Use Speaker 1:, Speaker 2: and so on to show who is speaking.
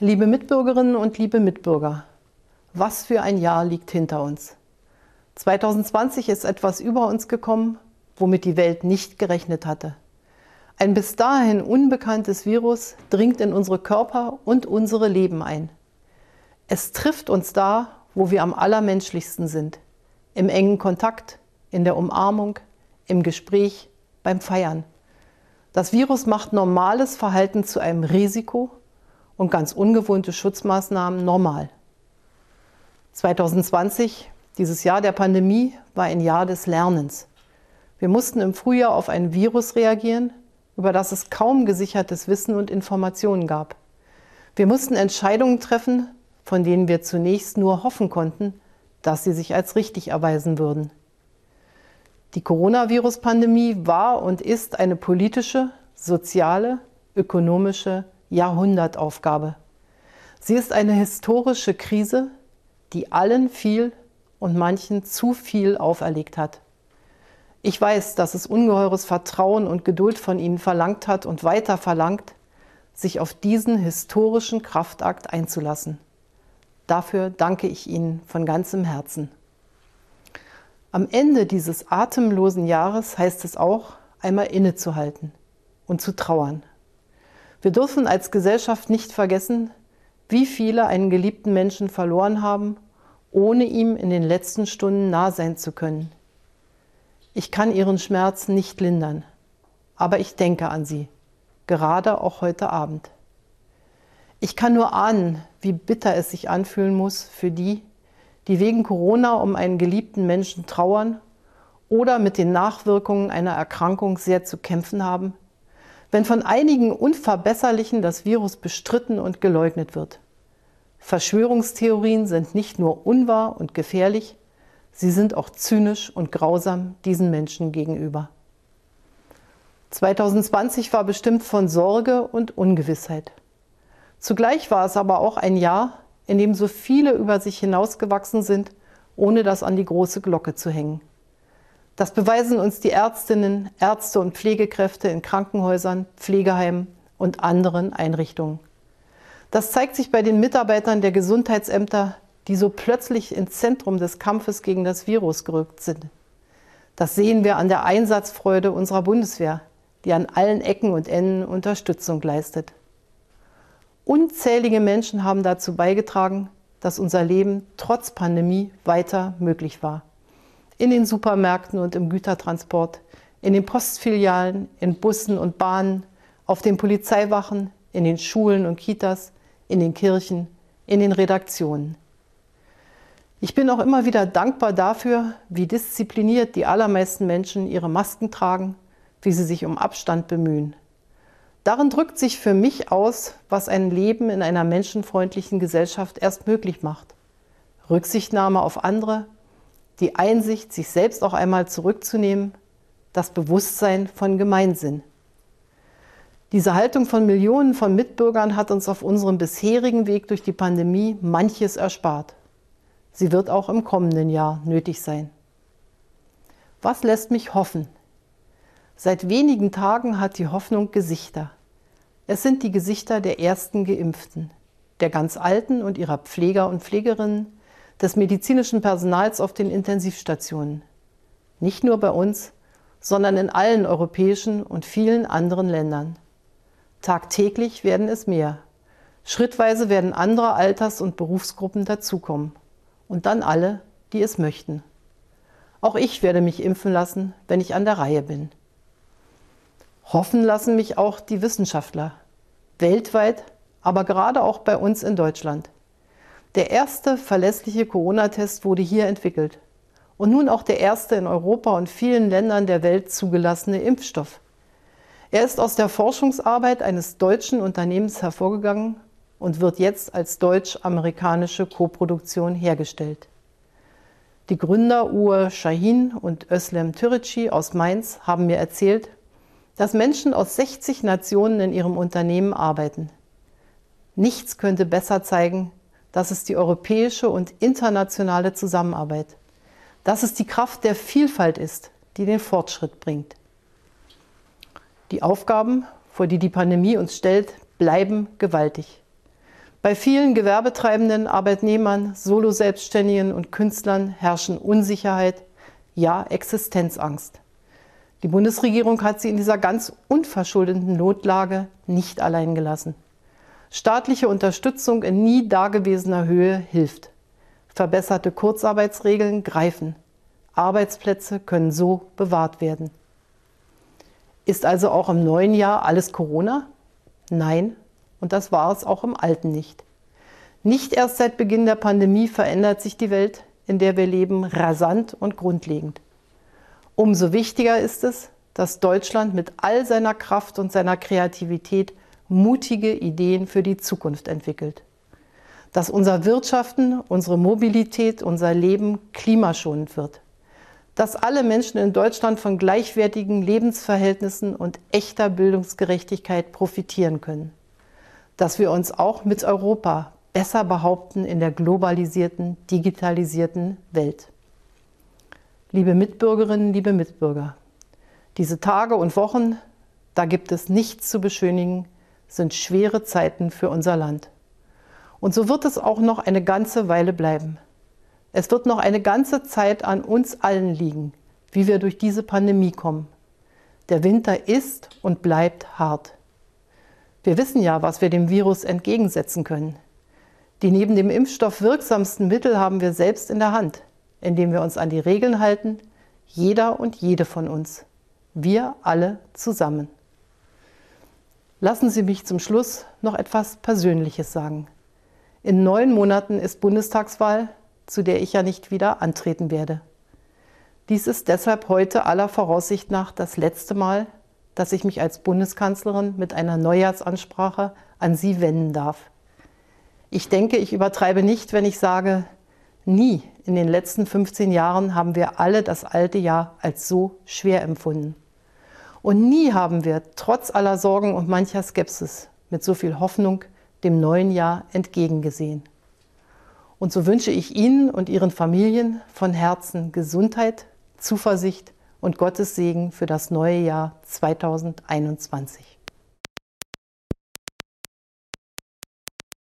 Speaker 1: Liebe Mitbürgerinnen und liebe Mitbürger, was für ein Jahr liegt hinter uns. 2020 ist etwas über uns gekommen, womit die Welt nicht gerechnet hatte. Ein bis dahin unbekanntes Virus dringt in unsere Körper und unsere Leben ein. Es trifft uns da, wo wir am allermenschlichsten sind. Im engen Kontakt, in der Umarmung, im Gespräch, beim Feiern. Das Virus macht normales Verhalten zu einem Risiko und ganz ungewohnte Schutzmaßnahmen normal. 2020, dieses Jahr der Pandemie, war ein Jahr des Lernens. Wir mussten im Frühjahr auf ein Virus reagieren, über das es kaum gesichertes Wissen und Informationen gab. Wir mussten Entscheidungen treffen, von denen wir zunächst nur hoffen konnten, dass sie sich als richtig erweisen würden. Die Coronavirus-Pandemie war und ist eine politische, soziale, ökonomische Jahrhundertaufgabe. Sie ist eine historische Krise, die allen viel und manchen zu viel auferlegt hat. Ich weiß, dass es ungeheures Vertrauen und Geduld von Ihnen verlangt hat und weiter verlangt, sich auf diesen historischen Kraftakt einzulassen. Dafür danke ich Ihnen von ganzem Herzen. Am Ende dieses atemlosen Jahres heißt es auch, einmal innezuhalten und zu trauern. Wir dürfen als Gesellschaft nicht vergessen, wie viele einen geliebten Menschen verloren haben, ohne ihm in den letzten Stunden nah sein zu können. Ich kann Ihren Schmerz nicht lindern, aber ich denke an Sie, gerade auch heute Abend. Ich kann nur ahnen, wie bitter es sich anfühlen muss für die, die wegen Corona um einen geliebten Menschen trauern oder mit den Nachwirkungen einer Erkrankung sehr zu kämpfen haben, wenn von einigen Unverbesserlichen das Virus bestritten und geleugnet wird. Verschwörungstheorien sind nicht nur unwahr und gefährlich, sie sind auch zynisch und grausam diesen Menschen gegenüber. 2020 war bestimmt von Sorge und Ungewissheit. Zugleich war es aber auch ein Jahr, in dem so viele über sich hinausgewachsen sind, ohne das an die große Glocke zu hängen. Das beweisen uns die Ärztinnen, Ärzte und Pflegekräfte in Krankenhäusern, Pflegeheimen und anderen Einrichtungen. Das zeigt sich bei den Mitarbeitern der Gesundheitsämter, die so plötzlich ins Zentrum des Kampfes gegen das Virus gerückt sind. Das sehen wir an der Einsatzfreude unserer Bundeswehr, die an allen Ecken und Enden Unterstützung leistet. Unzählige Menschen haben dazu beigetragen, dass unser Leben trotz Pandemie weiter möglich war. In den Supermärkten und im Gütertransport, in den Postfilialen, in Bussen und Bahnen, auf den Polizeiwachen, in den Schulen und Kitas, in den Kirchen, in den Redaktionen. Ich bin auch immer wieder dankbar dafür, wie diszipliniert die allermeisten Menschen ihre Masken tragen, wie sie sich um Abstand bemühen. Darin drückt sich für mich aus, was ein Leben in einer menschenfreundlichen Gesellschaft erst möglich macht. Rücksichtnahme auf andere, die Einsicht, sich selbst auch einmal zurückzunehmen, das Bewusstsein von Gemeinsinn. Diese Haltung von Millionen von Mitbürgern hat uns auf unserem bisherigen Weg durch die Pandemie manches erspart. Sie wird auch im kommenden Jahr nötig sein. Was lässt mich hoffen? Seit wenigen Tagen hat die Hoffnung Gesichter. Es sind die Gesichter der ersten Geimpften, der ganz Alten und ihrer Pfleger und Pflegerinnen, des medizinischen Personals auf den Intensivstationen. Nicht nur bei uns, sondern in allen europäischen und vielen anderen Ländern. Tagtäglich werden es mehr. Schrittweise werden andere Alters- und Berufsgruppen dazukommen. Und dann alle, die es möchten. Auch ich werde mich impfen lassen, wenn ich an der Reihe bin. Hoffen lassen mich auch die Wissenschaftler. Weltweit, aber gerade auch bei uns in Deutschland. Der erste verlässliche Corona-Test wurde hier entwickelt. Und nun auch der erste in Europa und vielen Ländern der Welt zugelassene Impfstoff. Er ist aus der Forschungsarbeit eines deutschen Unternehmens hervorgegangen und wird jetzt als deutsch-amerikanische Koproduktion hergestellt. Die Gründer Uğur Şahin und Özlem Türeci aus Mainz haben mir erzählt, dass Menschen aus 60 Nationen in ihrem Unternehmen arbeiten. Nichts könnte besser zeigen, dass es die europäische und internationale Zusammenarbeit, dass es die Kraft der Vielfalt ist, die den Fortschritt bringt. Die Aufgaben, vor die die Pandemie uns stellt, bleiben gewaltig. Bei vielen Gewerbetreibenden, Arbeitnehmern, Solo-Selbstständigen und Künstlern herrschen Unsicherheit, ja Existenzangst. Die Bundesregierung hat sie in dieser ganz unverschuldeten Notlage nicht allein gelassen. Staatliche Unterstützung in nie dagewesener Höhe hilft. Verbesserte Kurzarbeitsregeln greifen. Arbeitsplätze können so bewahrt werden. Ist also auch im neuen Jahr alles Corona? Nein, und das war es auch im alten nicht. Nicht erst seit Beginn der Pandemie verändert sich die Welt, in der wir leben, rasant und grundlegend. Umso wichtiger ist es, dass Deutschland mit all seiner Kraft und seiner Kreativität mutige Ideen für die Zukunft entwickelt. Dass unser Wirtschaften, unsere Mobilität, unser Leben klimaschonend wird. Dass alle Menschen in Deutschland von gleichwertigen Lebensverhältnissen und echter Bildungsgerechtigkeit profitieren können. Dass wir uns auch mit Europa besser behaupten in der globalisierten, digitalisierten Welt. Liebe Mitbürgerinnen, liebe Mitbürger, diese Tage und Wochen, da gibt es nichts zu beschönigen, sind schwere Zeiten für unser Land. Und so wird es auch noch eine ganze Weile bleiben. Es wird noch eine ganze Zeit an uns allen liegen, wie wir durch diese Pandemie kommen. Der Winter ist und bleibt hart. Wir wissen ja, was wir dem Virus entgegensetzen können. Die neben dem Impfstoff wirksamsten Mittel haben wir selbst in der Hand, indem wir uns an die Regeln halten, jeder und jede von uns. Wir alle zusammen. Lassen Sie mich zum Schluss noch etwas Persönliches sagen. In 9 Monaten ist Bundestagswahl, zu der ich ja nicht wieder antreten werde. Dies ist deshalb heute aller Voraussicht nach das letzte Mal, dass ich mich als Bundeskanzlerin mit einer Neujahrsansprache an Sie wenden darf. Ich denke, ich übertreibe nicht, wenn ich sage, nie in den letzten 15 Jahren haben wir alle das alte Jahr als so schwer empfunden. Und nie haben wir trotz aller Sorgen und mancher Skepsis mit so viel Hoffnung dem neuen Jahr entgegengesehen. Und so wünsche ich Ihnen und Ihren Familien von Herzen Gesundheit, Zuversicht und Gottes Segen für das neue Jahr 2021.